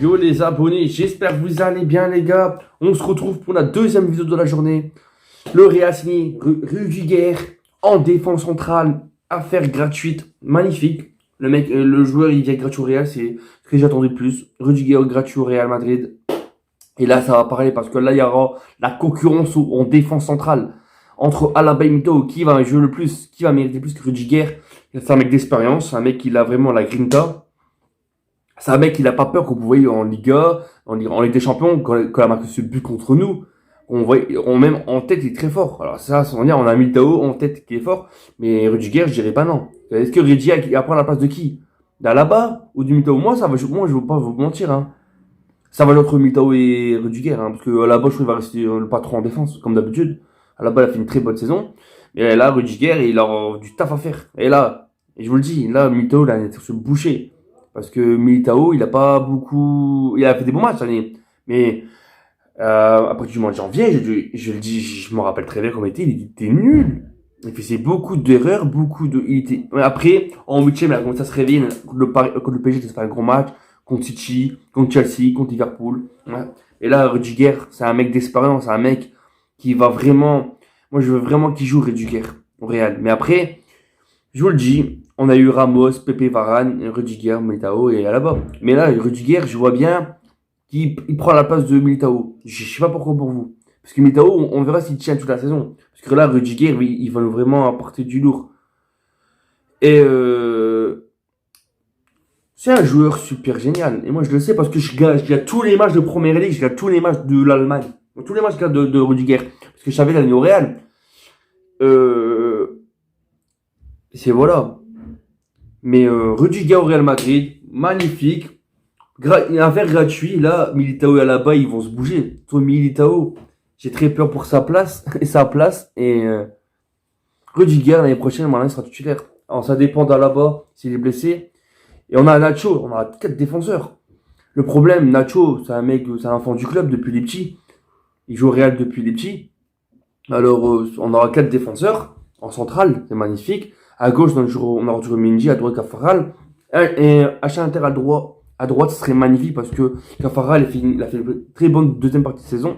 Yo les abonnés, j'espère que vous allez bien les gars. On se retrouve pour la deuxième vidéo de la journée. Le Real signé Rudiger en défense centrale, affaire gratuite, magnifique. Le mec, le joueur il vient gratuit au Real, c'est ce que j'attendais de plus. Rudiger gratuit au Real Madrid. Et là ça va parler parce que là il y aura la concurrence en défense centrale entre Alaba et Militao. Qui va jouer le plus, qui va mériter plus que Rudiger. C'est un mec d'expérience, un mec qui a vraiment la grinta. C'est un mec qui n'a pas peur, que vous voyez en Liga, en Ligue des Champions, quand il a marqué ce but contre nous. Même en tête, il est très fort. Alors ça, on a Militao en tête qui est fort, mais Rudiger, je dirais pas non. Est-ce que Rudiger il prend la place de qui? D'Alaba ou du Militao? Moi, moi, je veux pas vous mentir, hein. Ça va entre Militao et Rudiger, hein, parce que Alaba, je trouve, il va rester le patron en défense, comme d'habitude. Alaba, il a fait une très bonne saison. Mais là, Rudiger, il a du taf à faire. Et là, je vous le dis, là, Militao, il a se boucher. Parce que Militao, il a pas beaucoup, il a fait des bons matchs cette année. Mais, après du mois de janvier, je le dis, je me rappelle très bien comment il était nul. Il faisait beaucoup d'erreurs, après, en huitième, il a commencé à se réveiller. Contre le PSG, c'était un gros match. Contre City, contre Chelsea, contre Liverpool. Ouais. Et là, Rudiger, c'est un mec d'expérience, c'est un mec qui va vraiment, moi, je veux vraiment qu'il joue Rudiger au Real. Mais après, je vous le dis, on a eu Ramos, Pepe Varane, Rudiger, Militao et Alaba. Mais là, Rudiger, je vois bien qu'il prend la place de Militao. Je sais pas pourquoi pour vous. Parce que Militao, on verra s'il tient toute la saison. Parce que là, Rudiger, il va nous vraiment apporter du lourd. Et c'est un joueur super génial. Et moi, je le sais parce que je regarde tous les matchs de Première Ligue, je regarde tous les matchs de l'Allemagne. Tous les matchs de Rudiger. Parce que je savais l'année au Real. C'est voilà. Mais Rudiger au Real Madrid, magnifique. Un verre gratuit. Là, Militao et Alaba, ils vont se bouger. Toi, Militao, j'ai très peur pour sa place. Et Rudiger, l'année prochaine, il sera titulaire. Alors, ça dépend d'Alaba, s'il est blessé. Et on a Nacho, on a 4 défenseurs. Le problème, Nacho, c'est un mec, c'est un enfant du club depuis les petits. Il joue au Real depuis les petits. Alors, on aura 4 défenseurs. En centrale, c'est magnifique. À gauche, on aura toujours Mendy, à droite, Caffaral. Et à Inter à droite, ce serait magnifique parce que Caffaral, il a fait une très bonne deuxième partie de saison.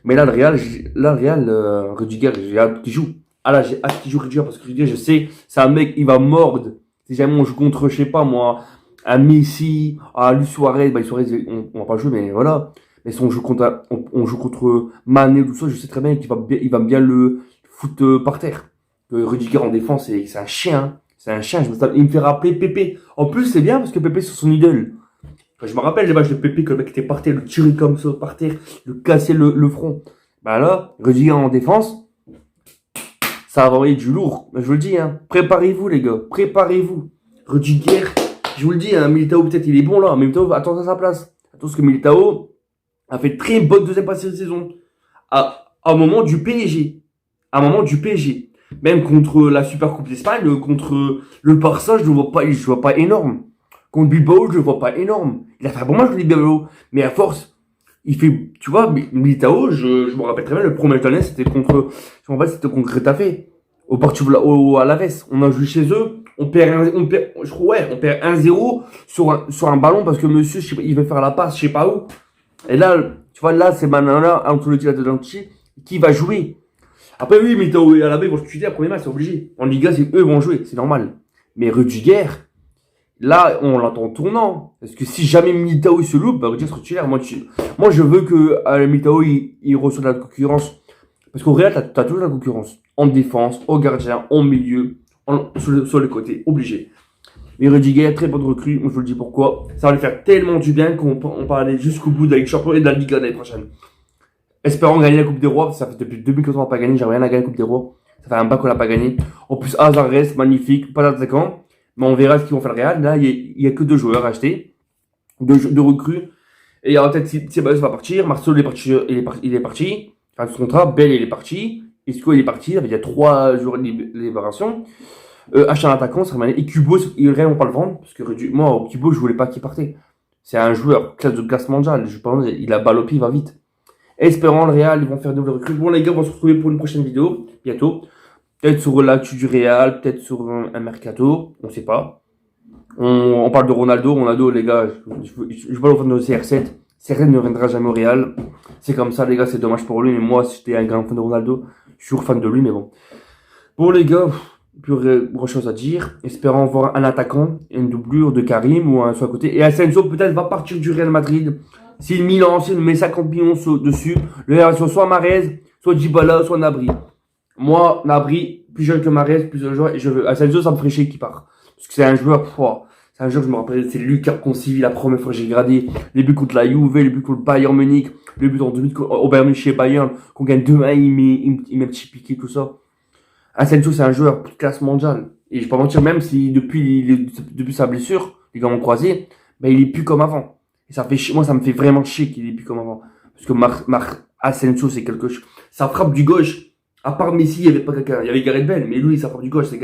Mais là, le Real, Rudiger, j'ai hâte qu'il joue. Ah là, j'ai hâte qu'il joue Rudiger parce que Rudiger, je sais, c'est un mec, il va mordre. Si jamais on joue contre, je sais pas moi, un Messi, Luis Suarez, Luis Suarez, on va pas jouer, mais voilà. Mais si on joue contre Mané ou tout ça, je sais très bien qu'il va bien le foutre par terre. Rudiger en défense, c'est un chien. Hein. C'est un chien. Il me fait rappeler Pépé. En plus, c'est bien parce que Pépé, c'est son idole. Quand je me rappelle les matchs de Pépé, que le mec était par terre, le tirer comme ça par terre, le casser le front. Bah là, Rudiger en défense, ça va envoyer du lourd. Je vous le dis, hein. Préparez-vous, les gars. Préparez-vous. Rudiger, je vous le dis, hein, Militao, peut-être il est bon là. Mais Militao, attends à sa place. Attends, parce que Militao a fait très bonne deuxième partie de saison. À un moment du PSG. À un moment du PSG. Même contre la Super Coupe d'Espagne, contre le Barça, je le vois pas énorme. Contre Bilbao, je le vois pas énorme. Il a fait un bon match contre Bilbao. Mais à force, il fait, tu vois, Militao, je me rappelle très bien, le premier match c'était contre Getafe. Au Alaves. On a joué chez eux. On perd 1-0 sur un ballon parce que monsieur, je sais pas, il veut faire la passe, je sais pas où. Et là, tu vois, là, c'est maintenant Ancelotti qui va jouer. Après, oui, Militao et Alaba, ils vont se tuer à premier match, c'est obligé. En Liga, eux vont jouer, c'est normal. Mais Rudiger, là, on l'entend tournant. Parce que si jamais Militao il se loupe, bah, Rudiger sera titulaire. Moi, je veux que Militao, il reçoive de la concurrence. Parce qu'au Real, t'as toujours la concurrence. En défense, au gardien, en milieu, sur les côtés, obligé. Mais Rudiger, très bonne recrue, moi je vous le dis pourquoi. Ça va lui faire tellement du bien qu'on va aller jusqu'au bout de la Ligue Champion et de la Liga l'année prochaine. Espérons gagner la Coupe des Rois, ça fait depuis 2014 qu'on n'a pas gagné, j'ai rien à gagner la Coupe des Rois. Ça fait un bac qu'on n'a pas gagné. En plus, Hazard reste magnifique, pas d'attaquant. Mais on verra ce qu'ils vont faire le Real. Là, il y a que 2 joueurs à acheter. 2 recrues. Et il y aura peut-être Ceballos va partir. Marcelo il est parti. Enfin, son contrat. Bell, il est parti. Isco, il est parti. Il y a 3 joueurs de libération. Acheter un attaquant, ça serait magnifique. Et Kubo, il Real, on pas le vendre. Parce que moi, Kubo, je voulais pas qu'il partait. C'est un joueur classe mondiale. Je pense, il a balle au pied, il va vite. Espérons le Real, ils vont faire de nouvelles recrues. Bon les gars, on va se retrouver pour une prochaine vidéo, bientôt. Peut-être sur l'actu du Real, peut-être sur un mercato, on sait pas. On parle de Ronaldo. Ronaldo, les gars, je parle au fan de CR7. CR7 ne reviendra jamais au Real. C'est comme ça, les gars, c'est dommage pour lui. Mais moi, j'étais un grand fan de Ronaldo. Je suis toujours fan de lui, mais bon. Bon, les gars, plus grand chose à dire. Espérons voir un attaquant, une doublure de Karim ou un sur à côté. Et Asensio, peut-être, va partir du Real Madrid. Si le Milan, s'il met 50 millions dessus, le Real, soit Mahrez, soit Dybala, soit Gnabry. Moi, Gnabry, plus jeune que Mahrez, plus jeune joueur, et je veux. Asensio, ça me ferait chier qu'il part. Parce que c'est un joueur, c'est un joueur, je me rappelle, c'est Lucas Consivi, la première fois que j'ai gradé. Les buts contre la Juve, les buts contre le Bayern Munich, les buts en 2000 au Bayern Munich chez Bayern, qu'on gagne 2-1, il met un petit piqué, tout ça. Asensio, c'est un joueur de classe mondiale. Et je peux pas mentir, même si depuis sa blessure, les gars m'ont croisé, ben, il est plus comme avant. Et ça fait moi, ça me fait vraiment chier qu'il est plus comme avant. Parce que Asensio, c'est quelque chose. Sa frappe du gauche, à part Messi, il y avait pas quelqu'un. Il y avait Gareth Bale, mais lui, sa frappe du gauche, c'est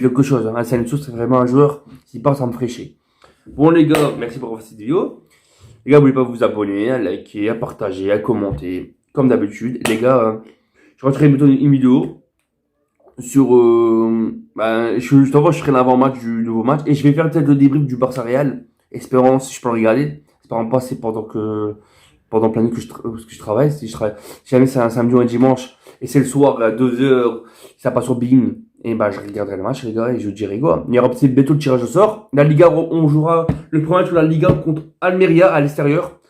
quelque chose. Hein. Asensio, c'est vraiment un joueur, s'il part, ça me ferait chier. Bon, les gars, merci pour cette vidéo. Les gars, n'oubliez pas de vous abonner, à liker, à partager, à commenter. Comme d'habitude. Les gars, je rentrerai bientôt une vidéo sur je ferai l'avant-match du nouveau match et je vais faire peut-être le débrief du Barça Real, espérant si je peux le regarder, espérant pas c'est pendant plein de nuit que je travaille, si jamais c'est un samedi ou un dimanche et c'est le soir à 2h, ça passe sur Bein, et bah je regarderai le match, les gars, et je dirai quoi. Il y aura peut-être bientôt le tirage au sort. La Liga, on jouera le premier match de la Liga contre Almeria à l'extérieur.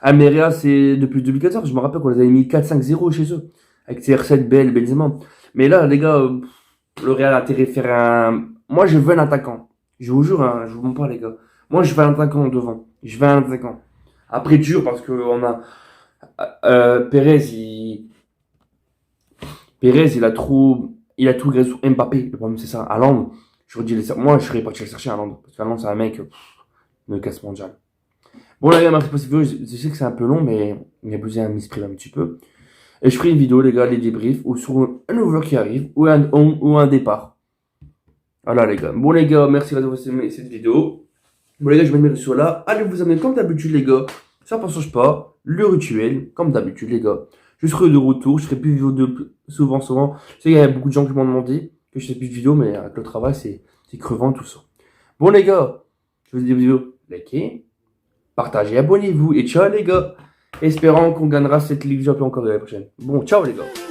Almeria, c'est depuis 2014, je me rappelle qu'on les avait mis 4-5-0 chez eux avec CR7, Bell, Benzema. Mais là, les gars, le Real a intérêt à faire un. Moi, je veux un attaquant. Je vous jure, hein, je vous mens pas, les gars. Moi, je veux un attaquant devant. Je veux un attaquant. Après, dur, parce que on a. Pérez, il a trop. Il a tout gré sur Mbappé. Le problème, c'est ça. Haaland, moi, je serais parti le chercher à Haaland. Parce qu'Haaland, c'est un mec. De casse mondiale. Bon, les gars, merci pour cette vidéo. Je sais que c'est un peu long, mais il a besoin de m'exprimer un petit peu. Et je ferai une vidéo, les gars, les débriefs, ou sur un nouveau qui arrive, ou un départ. Voilà, les gars. Bon, les gars, merci d'avoir aimé cette vidéo. Bon, les gars, je vais mettre sur là. Allez vous abonner comme d'habitude, les gars. Ça ne change pas. Le rituel, comme d'habitude, les gars. Je serai de retour. Je ferai plus de vidéos souvent. Je sais qu'il y a beaucoup de gens qui m'ont demandé que je fasse plus de vidéos, mais avec le travail, c'est crevant, tout ça. Bon, les gars, je vous dis des vidéos. Likez, partagez, abonnez-vous. Et ciao, les gars. Espérant qu'on gagnera cette Ligue des Champions encore l'année prochaine. Bon, ciao les gars.